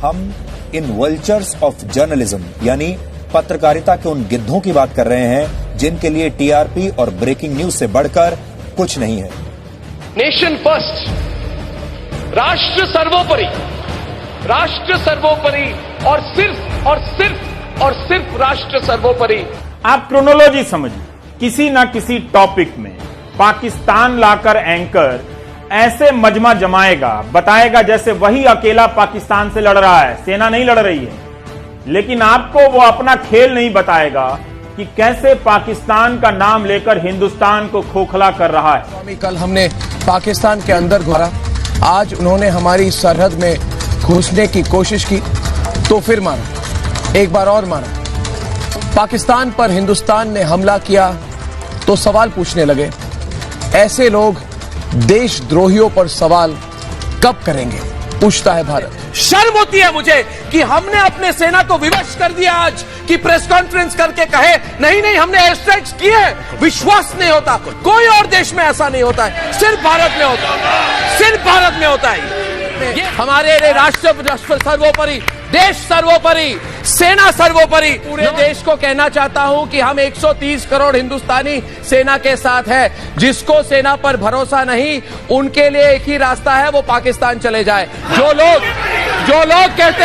हम इन vultures of journalism यानी पत्रकारिता के उन गिद्धों की बात कर रहे हैं जिनके लिए टीआरपी और ब्रेकिंग न्यूज से बढ़कर कुछ नहीं है। नेशन फर्स्ट, राष्ट्र सर्वोपरि, राष्ट्र सर्वोपरि और सिर्फ राष्ट्र सर्वोपरि। आप क्रोनोलॉजी समझिए, किसी ना किसी टॉपिक में पाकिस्तान लाकर एंकर ऐसे मजमा जमाएगा, बताएगा जैसे वही अकेला पाकिस्तान से लड़ रहा है, सेना नहीं लड़ रही है। लेकिन आपको वो अपना खेल नहीं बताएगा कि कैसे पाकिस्तान का नाम लेकर हिंदुस्तान को खोखला कर रहा है। कल हमने पाकिस्तान के अंदर घुसा, आज उन्होंने हमारी सरहद में घुसने की कोशिश की तो फिर मारा, एक बार और मारा। पाकिस्तान पर हिंदुस्तान ने हमला किया तो सवाल पूछने लगे। ऐसे लोग देशद्रोहियों पर सवाल कब करेंगे, पूछता है भारत। शर्म होती है मुझे कि हमने अपने सेना को विवश कर दिया आज कि प्रेस कॉन्फ्रेंस करके कहे नहीं हमने एयर स्ट्राइक्स किए। विश्वास नहीं होता, कोई और देश में ऐसा नहीं होता है, सिर्फ भारत में होता है, सिर्फ भारत में होता है। ये हमारे राष्ट्र सर्वोपरि, देश सर्वोपरि, सेना सर्वोपरि। पूरे देश को कहना चाहता हूं कि हम 130 करोड़ हिंदुस्तानी सेना के साथ है। जिसको सेना पर भरोसा नहीं, उनके लिए एक ही रास्ता है, वो पाकिस्तान चले जाए। जो लोग कहते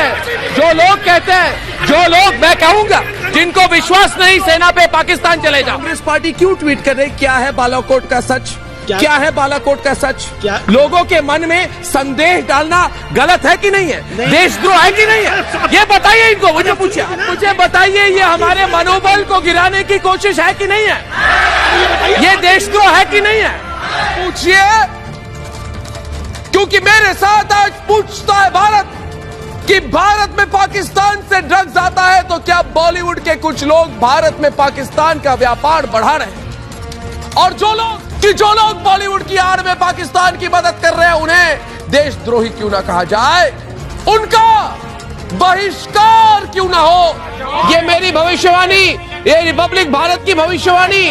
हैं, मैं कहूंगा जिनको विश्वास नहीं सेना पे, पाकिस्तान चले जाओ। कांग्रेस पार्टी क्यों ट्वीट कर रही, क्या है बालाकोट का सच, क्या है बालाकोट का सच? लोगों के मन में संदेह डालना गलत है कि नहीं है? देशद्रोह है कि नहीं है? ये बताइए इनको, मुझे बताइए, ये हमारे मनोबल को गिराने की कोशिश है कि नहीं है? ये देशद्रोह है कि नहीं है? पूछिए, क्योंकि मेरे साथ आज पूछता है भारत कि भारत में पाकिस्तान से ड्रग्स आता है तो क्या बॉलीवुड के कुछ लोग भारत में पाकिस्तान का व्यापार बढ़ा रहे हैं? और जो लोग बॉलीवुड की आड़ में पाकिस्तान की मदद कर रहे हैं, उन्हें देशद्रोही क्यों ना कहा जाए, उनका बहिष्कार क्यों ना हो? ये मेरी भविष्यवाणी, ये रिपब्लिक भारत की भविष्यवाणी।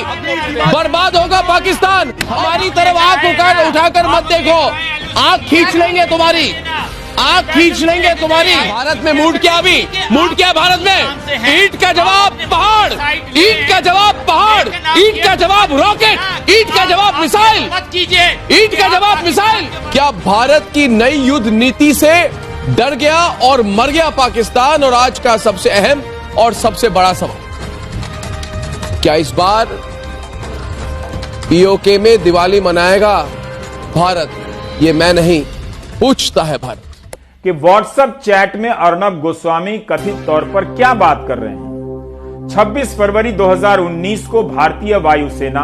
बर्बाद होगा पाकिस्तान। हमारी तरफ आंख उठाकर मत देखो, आंख खींच लेंगे तुम्हारी। भारत में मूड क्या भारत में? ईंट का जवाब पहाड़, ईंट का जवाब पहाड़, ईंट का जवाब रॉकेट, ईंट का जवाब मिसाइल, ईंट का जवाब मिसाइल। क्या भारत की नई युद्ध नीति से डर गया और मर गया पाकिस्तान? और आज का सबसे अहम और सबसे बड़ा सवाल, क्या इस बार पीओके में दिवाली मनाएगा भारत? ये मैं नहीं, पूछता है भारत। कि व्हाट्सएप चैट में अर्नब गोस्वामी कथित तौर पर क्या बात कर रहे हैं। 26 फरवरी 2019 को भारतीय वायुसेना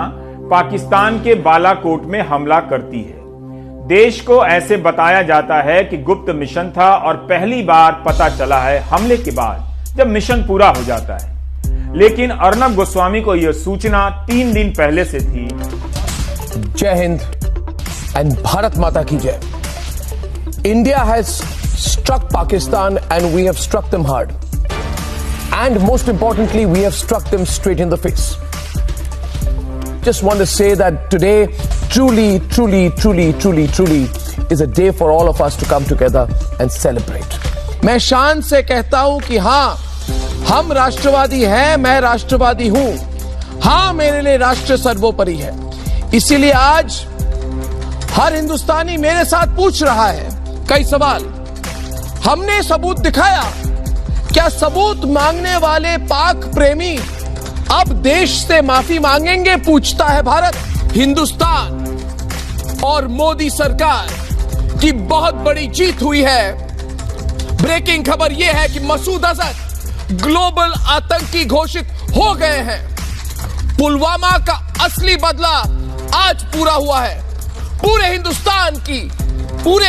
पाकिस्तान के बालाकोट में हमला करती है। देश को ऐसे बताया जाता है कि गुप्त मिशन था और पहली बार पता चला है हमले के बाद, जब मिशन पूरा हो जाता है। लेकिन अर्नब गोस्वामी को यह सूचना 3 दिन पहले से थी। जय हिंद एंड भारत माता की जय। India has struck Pakistan and we have struck them hard. And most importantly, we have struck them straight in the face. Just want to say that today truly is a day for all of us to come together and celebrate. मैं शान से कहता हूं कि हाँ, हम राष्ट्रवादी हैं, मैं राष्ट्रवादी हूं। हाँ, मेरे लिए राष्ट्र सर्वोपरि है। इसीलिए आज हर हिंदुस्तानी मेरे साथ पूछ रहा है कई सवाल। हमने सबूत दिखाया, क्या सबूत मांगने वाले पाक प्रेमी अब देश से माफी मांगेंगे, पूछता है भारत। हिंदुस्तान और मोदी सरकार की बहुत बड़ी जीत हुई है। ब्रेकिंग खबर यह है कि मसूद अजहर ग्लोबल आतंकी घोषित हो गए हैं। पुलवामा का असली बदला आज पूरा हुआ है। पूरे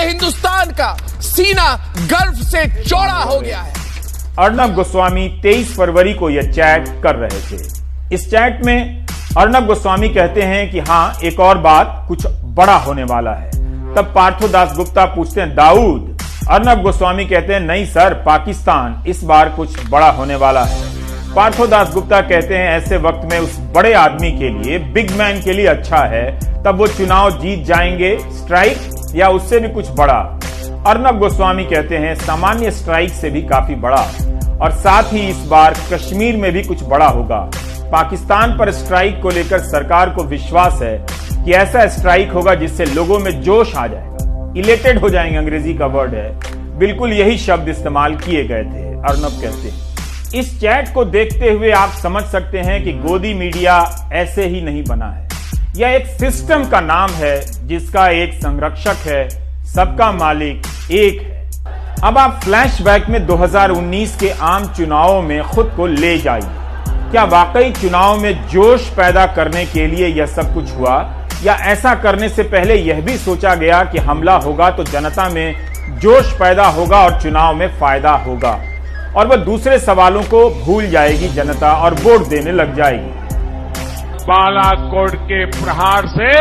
हिंदुस्तान का सीना गर्व से चौड़ा हो गया है। अर्नब गोस्वामी 23 फरवरी को यह चैट कर रहे थे। इस चैट में अर्नब गोस्वामी कहते हैं कि हां, एक और बात, कुछ बड़ा होने वाला है। तब पार्थो दास गुप्ता पूछते हैं, दाऊद? अर्नब गोस्वामी कहते हैं, नहीं सर, पाकिस्तान, इस बार कुछ बड़ा होने वाला है। पार्थो दास गुप्ता कहते हैं, ऐसे वक्त में उस बड़े आदमी के लिए, बिग मैन के लिए अच्छा है, तब वो चुनाव जीत जाएंगे, स्ट्राइक या उससे भी कुछ बड़ा। अर्नब गोस्वामी कहते हैं सामान्य स्ट्राइक से भी काफी बड़ा, और साथ ही इस बार कश्मीर में भी कुछ बड़ा होगा। पाकिस्तान पर स्ट्राइक को लेकर सरकार को विश्वास है कि ऐसा स्ट्राइक होगा जिससे लोगों में जोश आ जाएगा, इलेटेड हो जाएंगे, अंग्रेजी का वर्ड है, बिल्कुल यही शब्द इस्तेमाल किए गए थे। अर्नब कहते हैं इस चैट को देखते हुए आप समझ सकते हैं कि गोदी मीडिया ऐसे ही नहीं बना है, यह एक सिस्टम का नाम है जिसका एक संरक्षक है, सबका मालिक एक है। अब आप फ्लैशबैक में 2019 के आम चुनावों में खुद को ले जाइए। क्या वाकई चुनाव में जोश पैदा करने के लिए यह सब कुछ हुआ, या ऐसा करने से पहले यह भी सोचा गया कि हमला होगा तो जनता में जोश पैदा होगा और चुनाव में फायदा होगा, और वह दूसरे सवालों को भूल जाएगी जनता और वोट देने लग जाएगी। बालाकोट के प्रहार से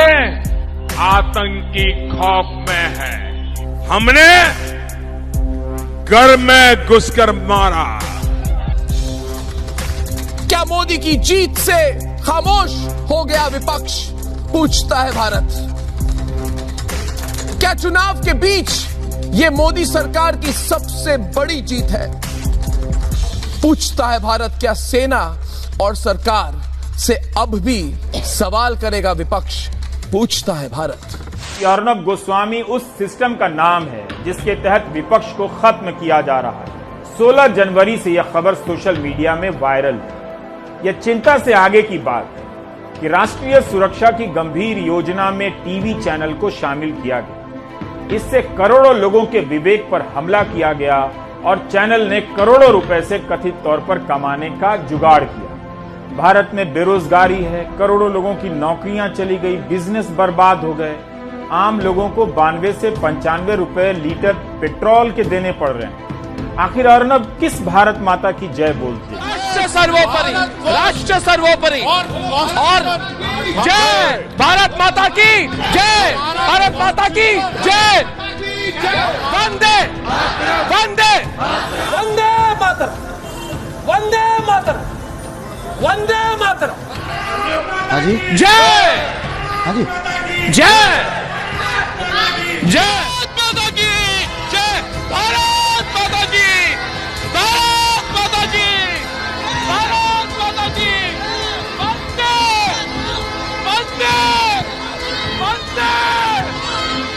आतंकी खौफ में है, हमने घर में घुसकर मारा। क्या मोदी की जीत से खामोश हो गया विपक्ष, पूछता है भारत। क्या चुनाव के बीच ये मोदी सरकार की सबसे बड़ी जीत है, पूछता है भारत। क्या सेना और सरकार से अब भी सवाल करेगा विपक्ष, पूछता है भारत। अर्नब गोस्वामी उस सिस्टम का नाम है जिसके तहत विपक्ष को खत्म किया जा रहा है। 16 जनवरी से यह खबर सोशल मीडिया में वायरल है। यह चिंता से आगे की बात है कि राष्ट्रीय सुरक्षा की गंभीर योजना में टीवी चैनल को शामिल किया गया। इससे करोड़ों लोगों के विवेक पर हमला किया गया और चैनल ने करोड़ों रुपए से कथित तौर पर कमाने का जुगाड़ किया। भारत में बेरोजगारी है, करोड़ों लोगों की नौकरियां चली गई, बिजनेस बर्बाद हो गए, आम लोगों को 92 से 95 रुपए लीटर पेट्रोल के देने पड़ रहे हैं। आखिर अर्नब किस भारत माता की जय बोलते हैं? राष्ट्र सर्वोपरि, राष्ट्र सर्वोपरि और जय भारत माता की जय, भारत माता की जय, वंदे वंदे वंदे मातरम, वंदे मातरम, वंदे मातरम, जय जय जय माता की जय, भारत माता की, भारत माता की, भारत माता की, वंदे वंदे वंदे,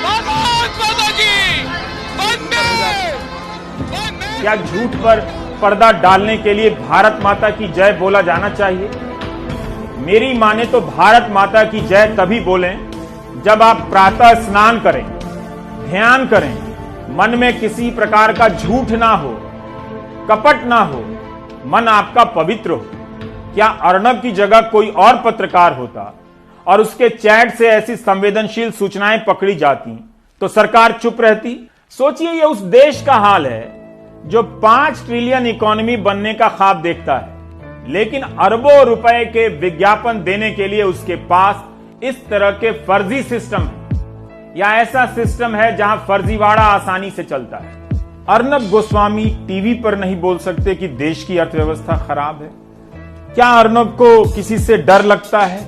भारत माता की वंदे वंदे। क्या झूठ पर पर्दा डालने के लिए भारत माता की जय बोला जाना चाहिए? मेरी माने तो भारत माता की जय तभी बोलें जब आप प्रातः स्नान करें, ध्यान करें, मन में किसी प्रकार का झूठ ना हो, कपट ना हो, मन आपका पवित्र हो। क्या अर्नब की जगह कोई और पत्रकार होता और उसके चैट से ऐसी संवेदनशील सूचनाएं पकड़ी जाती तो सरकार चुप रहती? सोचिए, यह उस देश का हाल है जो 5 ट्रिलियन इकोनॉमी बनने का ख्वाब देखता है, लेकिन अरबों रुपए के विज्ञापन देने के लिए उसके पास इस तरह के फर्जी सिस्टम है, या ऐसा सिस्टम है जहां फर्जीवाड़ा आसानी से चलता है। अर्नब गोस्वामी टीवी पर नहीं बोल सकते कि देश की अर्थव्यवस्था खराब है। क्या अर्नब को किसी से डर लगता है?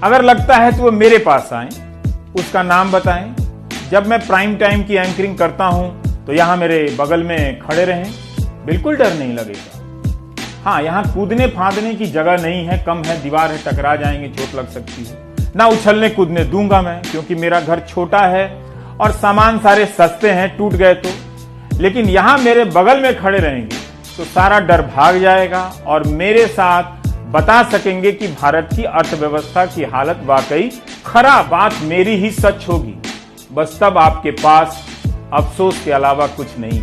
अगर लगता है तो वो मेरे पास आए, उसका नाम बताएं। जब मैं प्राइम टाइम की एंकरिंग करता हूं तो यहां मेरे बगल में खड़े रहें, बिल्कुल डर नहीं लगेगा। हाँ, यहाँ कूदने फांदने की जगह नहीं है, कम है, दीवार है, टकरा जाएंगे, चोट लग सकती है। ना उछलने कूदने दूंगा मैं, क्योंकि मेरा घर छोटा है और सामान सारे सस्ते हैं, टूट गए तो। लेकिन यहाँ मेरे बगल में खड़े रहेंगे तो सारा डर भाग जाएगा और मेरे साथ बता सकेंगे कि भारत की अर्थव्यवस्था की हालत वाकई खराब, बात मेरी ही सच होगी। बस तब आपके पास अफसोस के अलावा कुछ नहीं।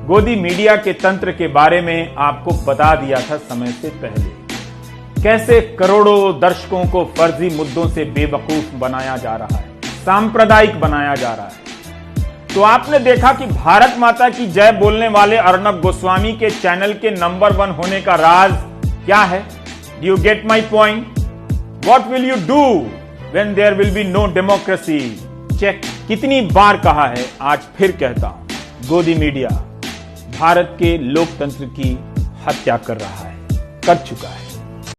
गोदी मीडिया के तंत्र के बारे में आपको बता दिया था समय से पहले, कैसे करोड़ों दर्शकों को फर्जी मुद्दों से बेवकूफ बनाया जा रहा है, सांप्रदायिक बनाया जा रहा है। तो आपने देखा कि भारत माता की जय बोलने वाले अर्नब गोस्वामी के चैनल के नंबर 1 होने का राज क्या है? Do you get my point? What will you do when there will be no democracy? Check. कितनी बार कहा है, आज फिर कहता हूं, गोदी मीडिया भारत के लोकतंत्र की हत्या कर रहा है, कर चुका है।